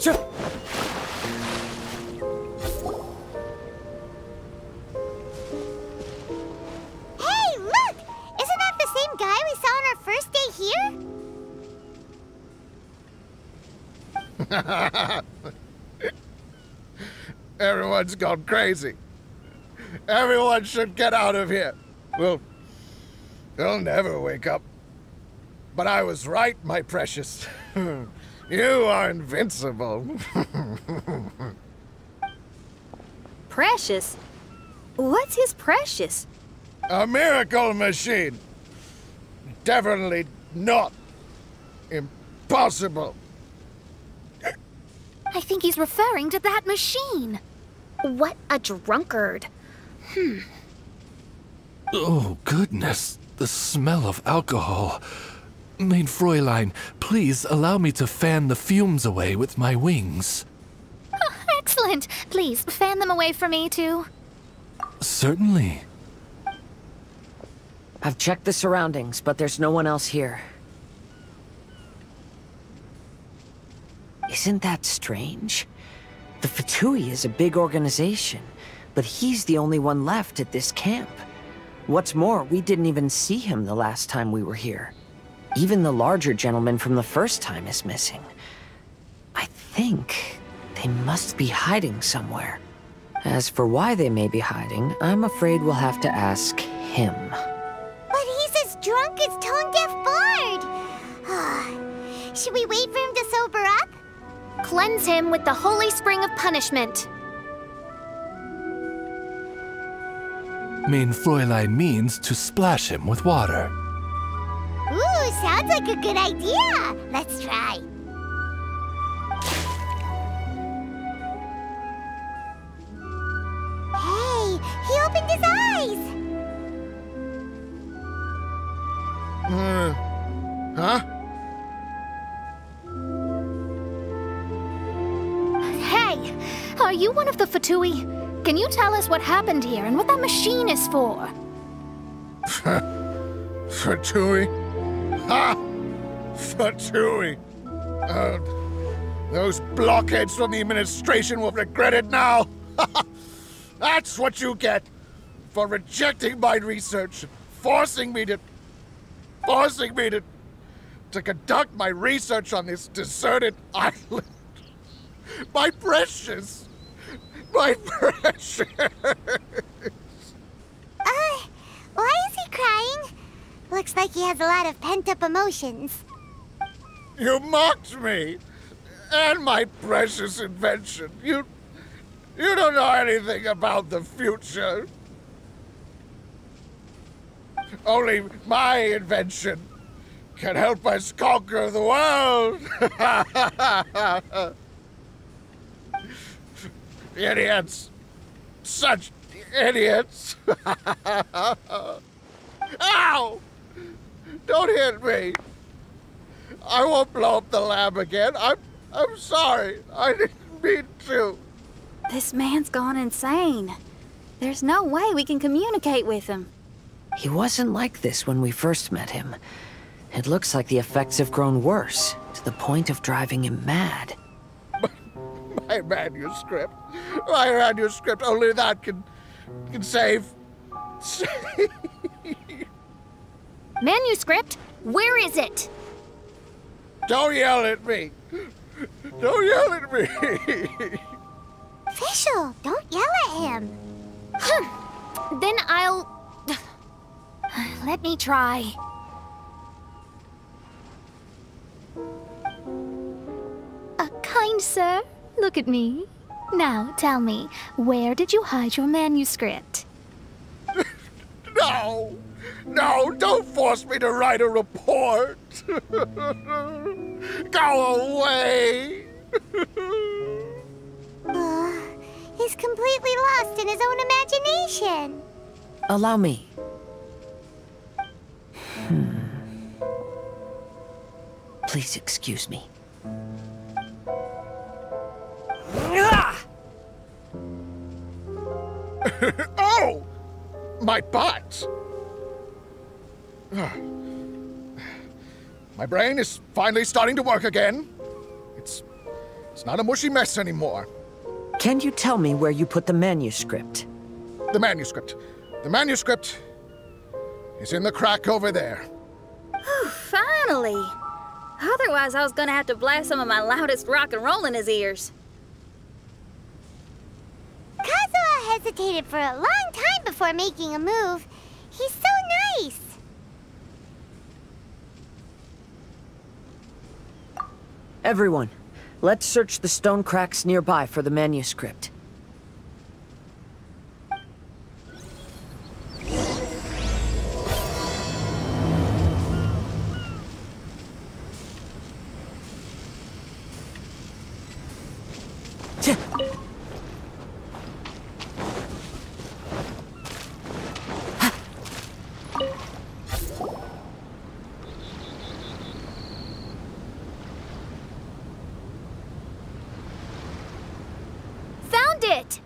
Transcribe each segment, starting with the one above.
Hey, look! Isn't that the same guy we saw on our first day here? Everyone's gone crazy. Everyone should get out of here. They'll never wake up. But I was right, my precious. You are invincible. Precious? What's his precious? A miracle machine. Definitely not impossible. I think he's referring to that machine. What a drunkard. Oh, goodness. The smell of alcohol. Mein Fräulein, please allow me to fan the fumes away with my wings. Oh, excellent. Please, fan them away for me, too. Certainly. I've checked the surroundings, but there's no one else here. Isn't that strange? The Fatui is a big organization, but he's the only one left at this camp. What's more, we didn't even see him the last time we were here. Even the larger gentleman from the first time is missing. I think they must be hiding somewhere. As for why they may be hiding, I'm afraid we'll have to ask him. But he's as drunk as tone-deaf Bard! Should we wait for him to sober up? Cleanse him with the holy spring of punishment. Mein Fräulein means to splash him with water. Ooh, sounds like a good idea! Let's try. Hey, he opened his eyes! Huh? Hey, are you one of the Fatui? Can you tell us what happened here and what that machine is for? Fatui? Ha! Fatui! Those blockheads from the administration will regret it now! That's what you get for rejecting my research, forcing me to conduct my research on this deserted island. My precious! My precious! Why is he crying? Looks like he has a lot of pent-up emotions. You mocked me! And my precious invention. You don't know anything about the future. Only my invention can help us conquer the world! Idiots! Such idiots! Ow! Don't hit me! I won't blow up the lab again. I'm sorry. I didn't mean to. This man's gone insane. There's no way we can communicate with him. He wasn't like this when we first met him. It looks like the effects have grown worse, to the point of driving him mad. My manuscript. My manuscript. Only that can save. Manuscript? Where is it? Don't yell at me. Don't yell at me. Official, don't yell at him. Then I'll... Let me try. Kind sir, look at me. Now, tell me, where did you hide your manuscript? No! No, don't force me to write a report! Go away! He's completely lost in his own imagination. Allow me. Please excuse me. Oh! My butt! My brain is finally starting to work again. It's It's not a mushy mess anymore. Can you tell me where you put the manuscript? The manuscript. The manuscript is in the crack over there. Finally! Otherwise, I was gonna have to blast some of my loudest rock and roll in his ears. Kazuha hesitated for a long time before making a move. He's so nice. Everyone, let's search the stone cracks nearby for the manuscript. Found it!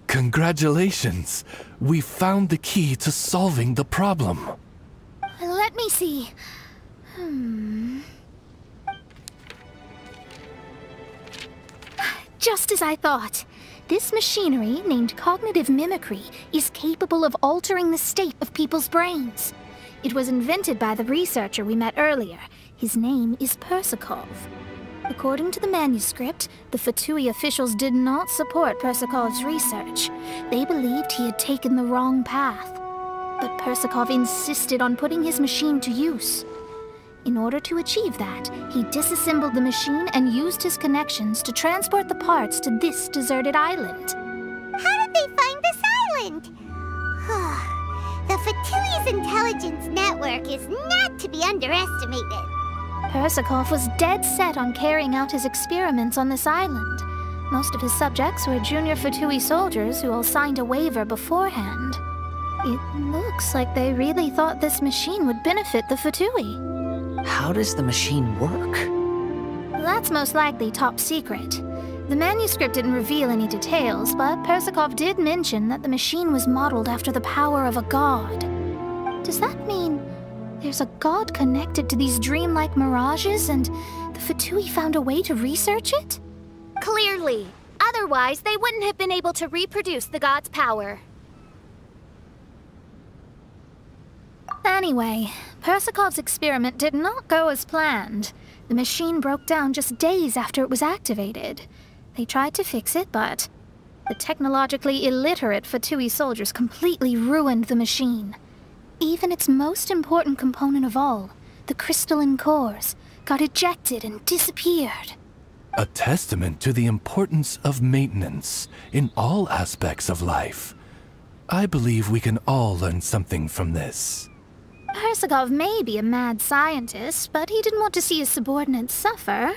Congratulations! We found the key to solving the problem. Let me see. Just as I thought. This machinery, named cognitive mimicry, is capable of altering the state of people's brains. It was invented by the researcher we met earlier. His name is Persakov. According to the manuscript, the Fatui officials did not support Persakov's research. They believed he had taken the wrong path. But Persakov insisted on putting his machine to use. In order to achieve that, he disassembled the machine and used his connections to transport the parts to this deserted island. How did they find this island? The Fatui's intelligence network is not to be underestimated. Persakov was dead set on carrying out his experiments on this island. Most of his subjects were junior Fatui soldiers who all signed a waiver beforehand. It looks like they really thought this machine would benefit the Fatui. How does the machine work? That's most likely top secret. The manuscript didn't reveal any details, but Persakov did mention that the machine was modeled after the power of a god. Does that mean there's a god connected to these dreamlike mirages, and the Fatui found a way to research it? Clearly. Otherwise, they wouldn't have been able to reproduce the god's power. Anyway, Persakov's experiment did not go as planned. The machine broke down just days after it was activated. They tried to fix it, but the technologically illiterate Fatui soldiers completely ruined the machine. Even its most important component of all, the crystalline cores, got ejected and disappeared. A testament to the importance of maintenance in all aspects of life. I believe we can all learn something from this. Persakov may be a mad scientist, but he didn't want to see his subordinates suffer.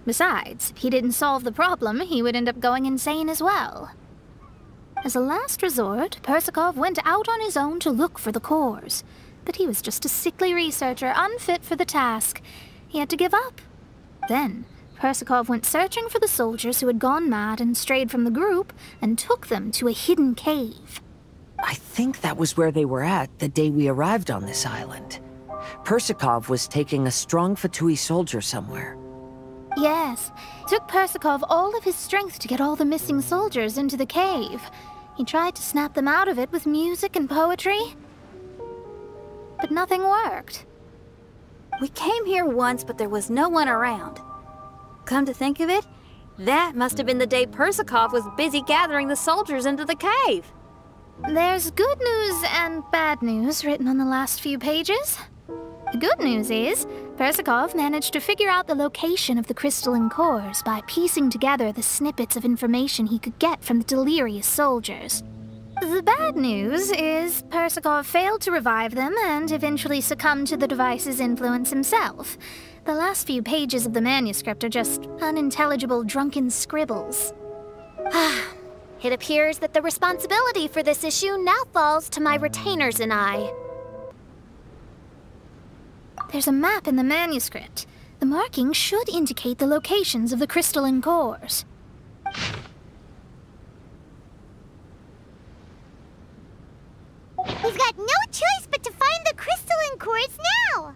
Besides, if he didn't solve the problem, he would end up going insane as well. As a last resort, Persakov went out on his own to look for the cores. But he was just a sickly researcher, unfit for the task. He had to give up. Then, Persakov went searching for the soldiers who had gone mad and strayed from the group, and took them to a hidden cave. I think that was where they were at the day we arrived on this island. Persakov was taking a strong Fatui soldier somewhere. Yes, it took Persakov all of his strength to get all the missing soldiers into the cave. He tried to snap them out of it with music and poetry, but nothing worked. We came here once, but there was no one around. Come to think of it, that must have been the day Persakov was busy gathering the soldiers into the cave. There's good news and bad news written on the last few pages. The good news is, Persakov managed to figure out the location of the crystalline cores by piecing together the snippets of information he could get from the delirious soldiers. The bad news is, Persakov failed to revive them and eventually succumbed to the device's influence himself. The last few pages of the manuscript are just unintelligible drunken scribbles. It appears that the responsibility for this issue now falls to my retainers and I. There's a map in the manuscript. The markings should indicate the locations of the crystalline cores. We've got no choice but to find the crystalline crystalline cores now!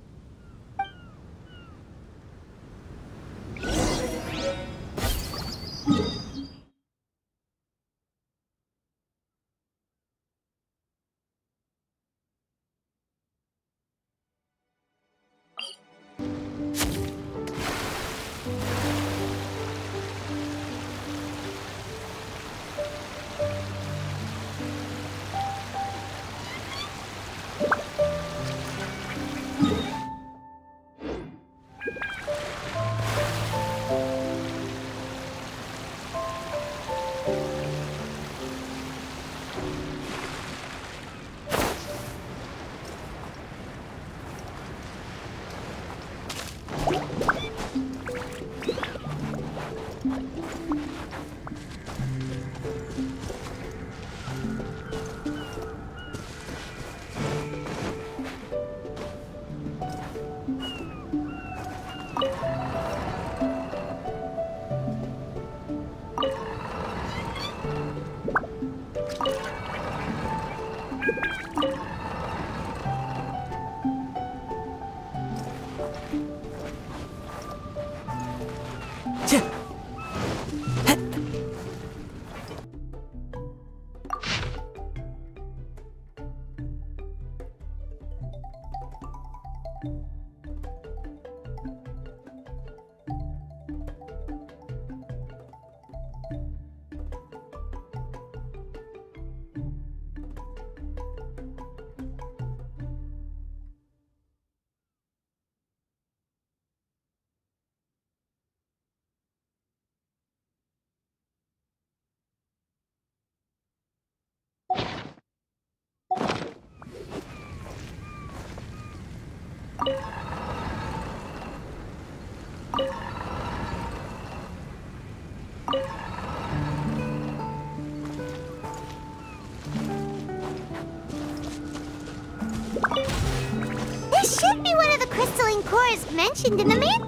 This should be one of the crystalline cores mentioned in the man.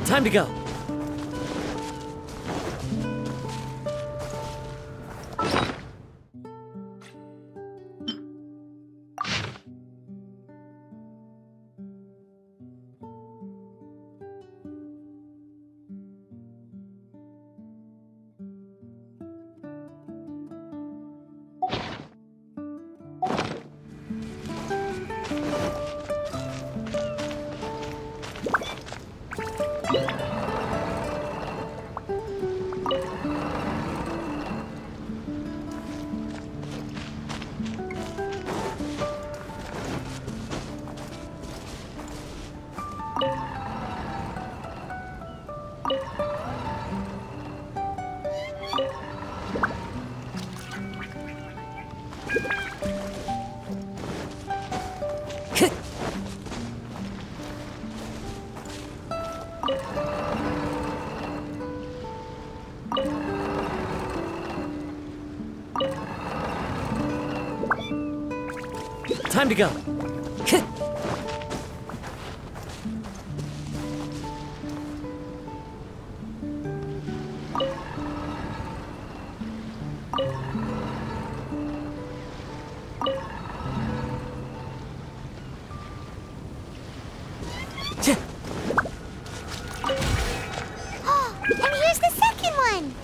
Time to go. Time to go. And here's the second one!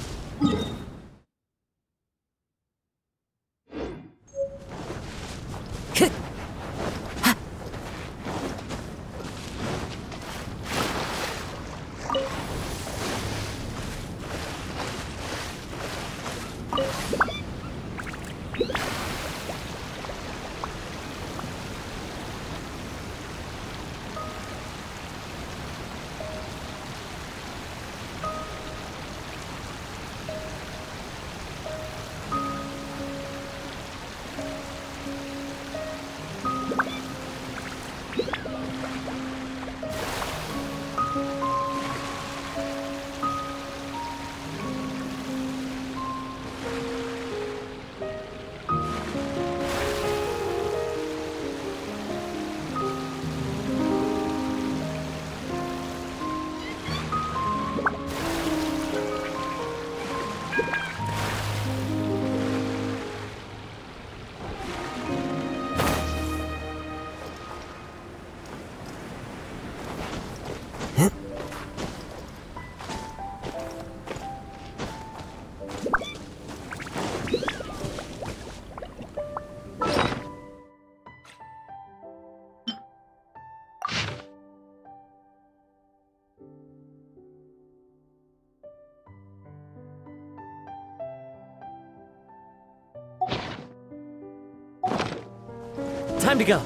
Time to go.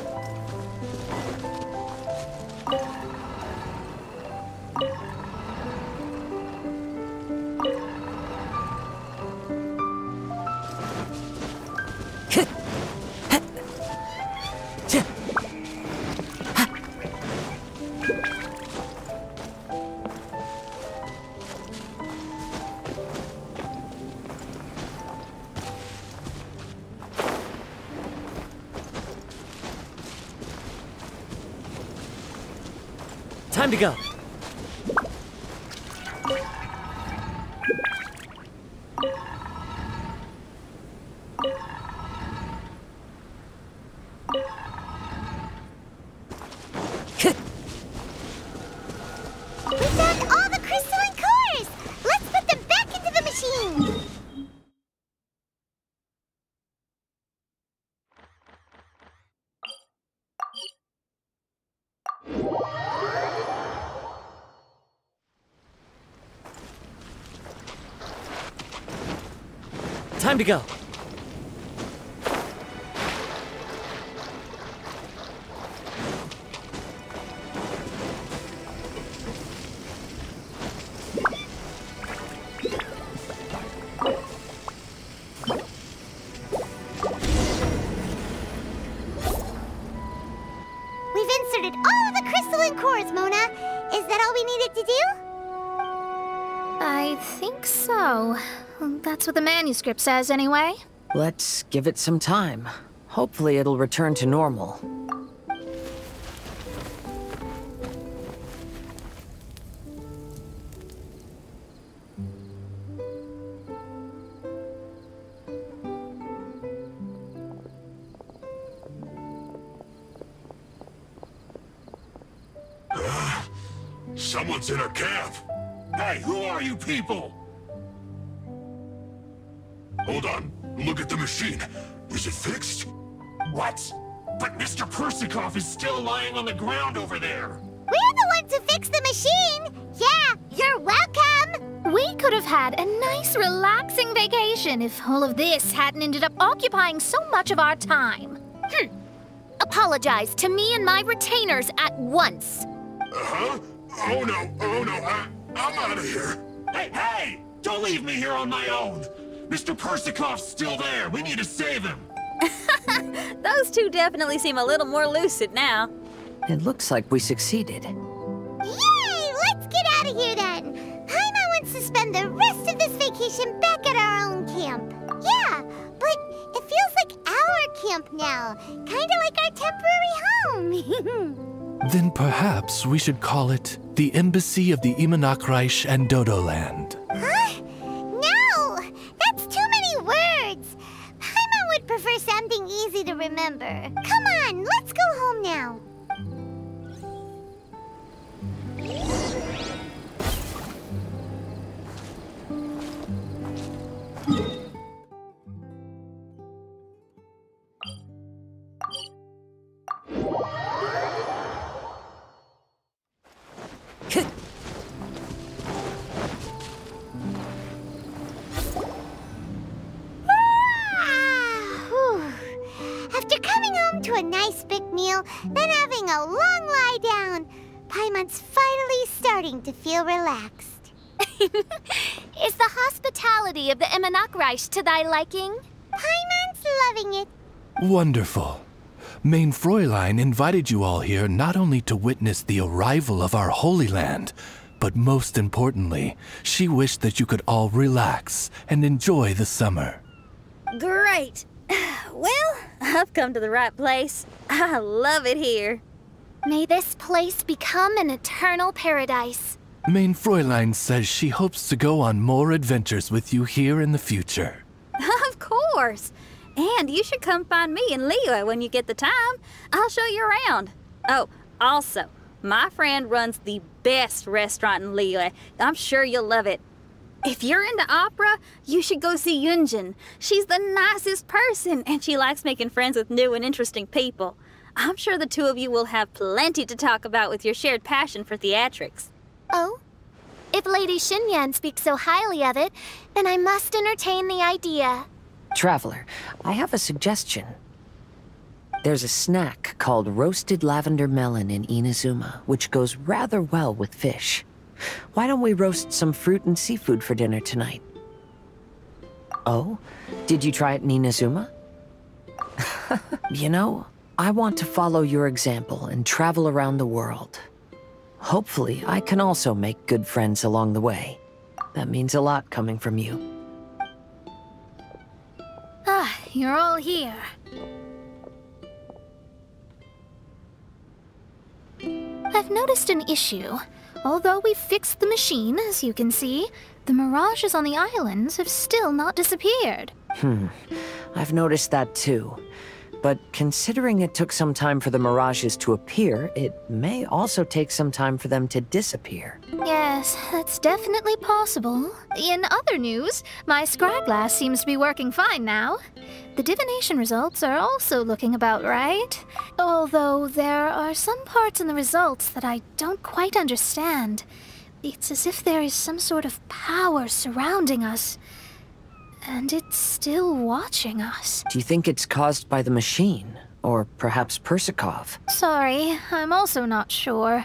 Time to go. We found all the crystalline cores! Let's put them back into the machine! Time to go. We've inserted all of the crystalline cores, Mona. Is that all we needed to do? I think so. That's what the manuscript says, anyway. Let's give it some time. Hopefully it'll return to normal. Someone's in our camp. Hey, who are you people? Hold on. Look at the machine. Is it fixed? What? But Mr. Persikov is still lying on the ground over there. We're the ones who fixed the machine! Yeah, you're welcome! We could have had a nice, relaxing vacation if all of this hadn't ended up occupying so much of our time. Apologize to me and my retainers at once. Uh-huh? Oh no, I'm out of here. Hey! Don't leave me here on my own! Mr. Persikov's still there. We need to save him. Those two definitely seem a little more lucid now. It looks like we succeeded. Yay! Let's get out of here then! Paimon wants to spend the rest of this vacation back at our own camp. Yeah, but it feels like our camp now. Kinda like our temporary home. Then perhaps we should call it the Embassy of the Immortals and Dodoland. Huh? No! That's too many words! Paimon would prefer something easy to remember. Come on, let's go home now. To a nice big meal, then having a long lie down. Paimon's finally starting to feel relaxed. Is the hospitality of the Immortals to thy liking? Paimon's loving it. Wonderful. Main Fräulein invited you all here not only to witness the arrival of our Holy Land, but most importantly, she wished that you could all relax and enjoy the summer. Great. Well, I've come to the right place. I love it here. May this place become an eternal paradise. Main Fräulein says she hopes to go on more adventures with you here in the future. Of course. And you should come find me in Liyue when you get the time. I'll show you around. Oh, also, my friend runs the best restaurant in Liyue. I'm sure you'll love it. If you're into opera, you should go see Yunjin. She's the nicest person, and she likes making friends with new and interesting people. I'm sure the two of you will have plenty to talk about with your shared passion for theatrics. Oh? If Lady Xinyan speaks so highly of it, then I must entertain the idea. Traveler, I have a suggestion. There's a snack called roasted lavender melon in Inazuma, which goes rather well with fish. Why don't we roast some fruit and seafood for dinner tonight? Oh? Did you try it in Inazuma? You know, I want to follow your example and travel around the world. Hopefully, I can also make good friends along the way. That means a lot coming from you. Ah, you're all here. I've noticed an issue. Although we've fixed the machine, as you can see, the mirages on the islands have still not disappeared. I've noticed that too. But considering it took some time for the mirages to appear, it may also take some time for them to disappear. Yes, that's definitely possible. In other news, my scry glass seems to be working fine now. The divination results are also looking about right. Although there are some parts in the results that I don't quite understand. It's as if there is some sort of power surrounding us. And it's still watching us. Do you think it's caused by the machine? Or perhaps Persikov? Sorry, I'm also not sure.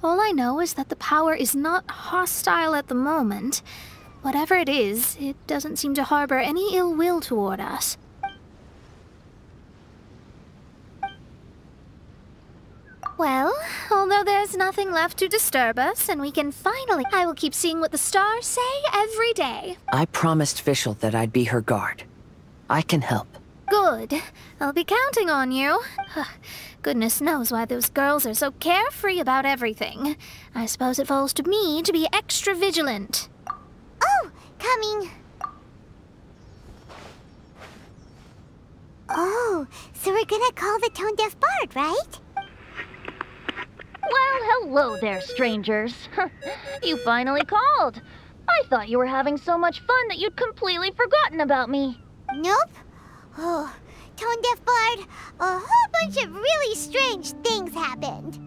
All I know is that the power is not hostile at the moment. Whatever it is, it doesn't seem to harbor any ill will toward us. Well, although there's nothing left to disturb us, and we can finally... I will keep seeing what the stars say every day. I promised Fischl that I'd be her guard. I can help. Good. I'll be counting on you. Goodness knows why those girls are so carefree about everything. I suppose it falls to me to be extra vigilant. Oh, coming. Oh, so we're gonna call the tone-deaf bard, right? Well, hello there, strangers. You finally called. I thought you were having so much fun that you'd completely forgotten about me. Nope. Oh, tone-deaf bard, a whole bunch of really strange things happened.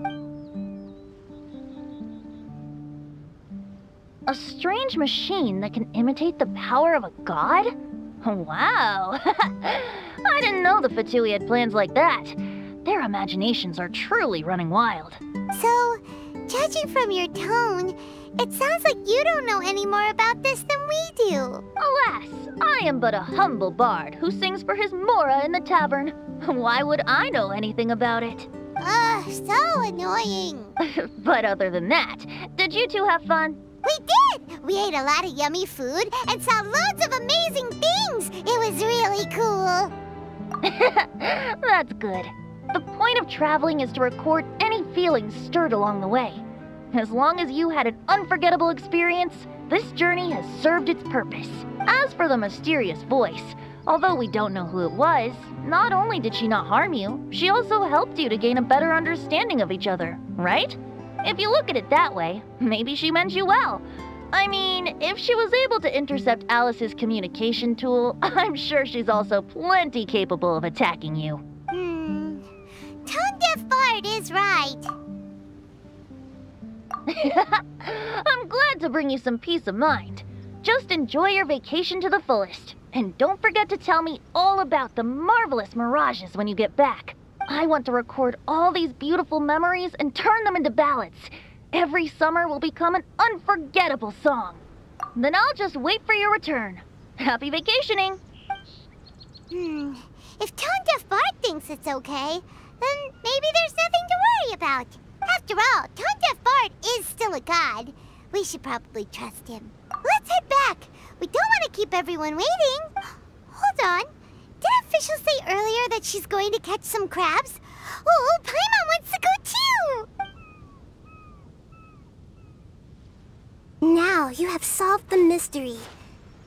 A strange machine that can imitate the power of a god? Wow. I didn't know the Fatui had plans like that. Their imaginations are truly running wild. So, judging from your tone, it sounds like you don't know any more about this than we do. Alas, I am but a humble bard who sings for his Mora in the tavern. Why would I know anything about it? So annoying. But other than that, did you two have fun? We did! We ate a lot of yummy food and saw loads of amazing things. It was really cool. That's good. The point of traveling is to record any feelings stirred along the way. As long as you had an unforgettable experience, this journey has served its purpose. As for the mysterious voice, although we don't know who it was, not only did she not harm you, she also helped you to gain a better understanding of each other, right? If you look at it that way, maybe she meant you well. I mean, if she was able to intercept Alice's communication tool, I'm sure she's also plenty capable of attacking you. Tone-deaf bard is right. I'm glad to bring you some peace of mind. Just enjoy your vacation to the fullest. And don't forget to tell me all about the marvelous mirages when you get back. I want to record all these beautiful memories and turn them into ballads. Every summer will become an unforgettable song. Then I'll just wait for your return. Happy vacationing! If Tone-deaf bard thinks it's okay, then maybe there's nothing to worry about. After all, Tone-deaf bard is still a god. We should probably trust him. Let's head back. We don't want to keep everyone waiting. Hold on. Didn't Fischl say earlier that she's going to catch some crabs? Oh, Paimon wants to go too! Now you have solved the mystery.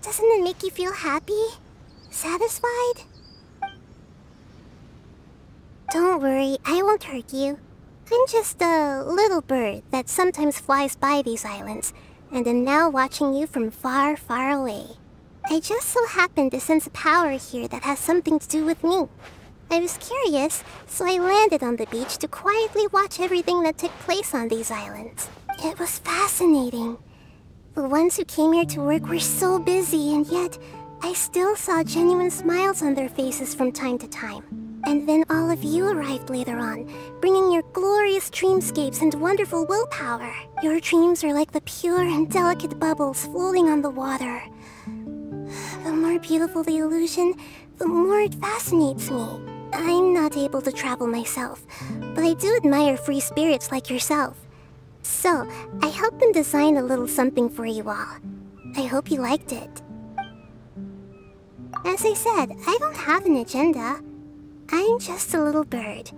Doesn't it make you feel happy? Satisfied? Don't worry, I won't hurt you. I'm just a little bird that sometimes flies by these islands, and am now watching you from far, far away. I just so happened to sense a power here that has something to do with me. I was curious, so I landed on the beach to quietly watch everything that took place on these islands. It was fascinating. The ones who came here to work were so busy, and yet I still saw genuine smiles on their faces from time to time. And then all of you arrived later on, bringing your glorious dreamscapes and wonderful willpower. Your dreams are like the pure and delicate bubbles floating on the water. The more beautiful the illusion, the more it fascinates me. I'm not able to travel myself, but I do admire free spirits like yourself. So, I helped them design a little something for you all. I hope you liked it. As I said, I don't have an agenda. I'm just a little bird.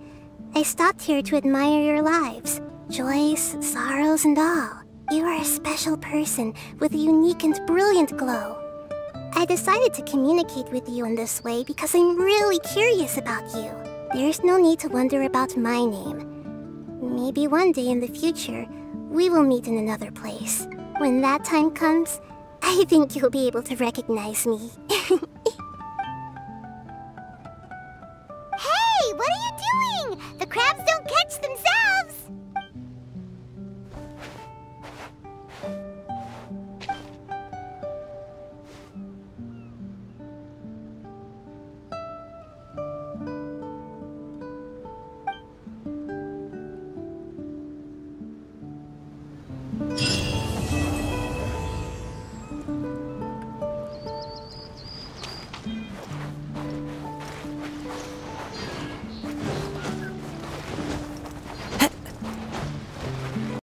I stopped here to admire your lives, joys, sorrows, and all. You are a special person with a unique and brilliant glow. I decided to communicate with you in this way because I'm really curious about you. There's no need to wonder about my name. Maybe one day in the future, we will meet in another place. When that time comes, I think you'll be able to recognize me.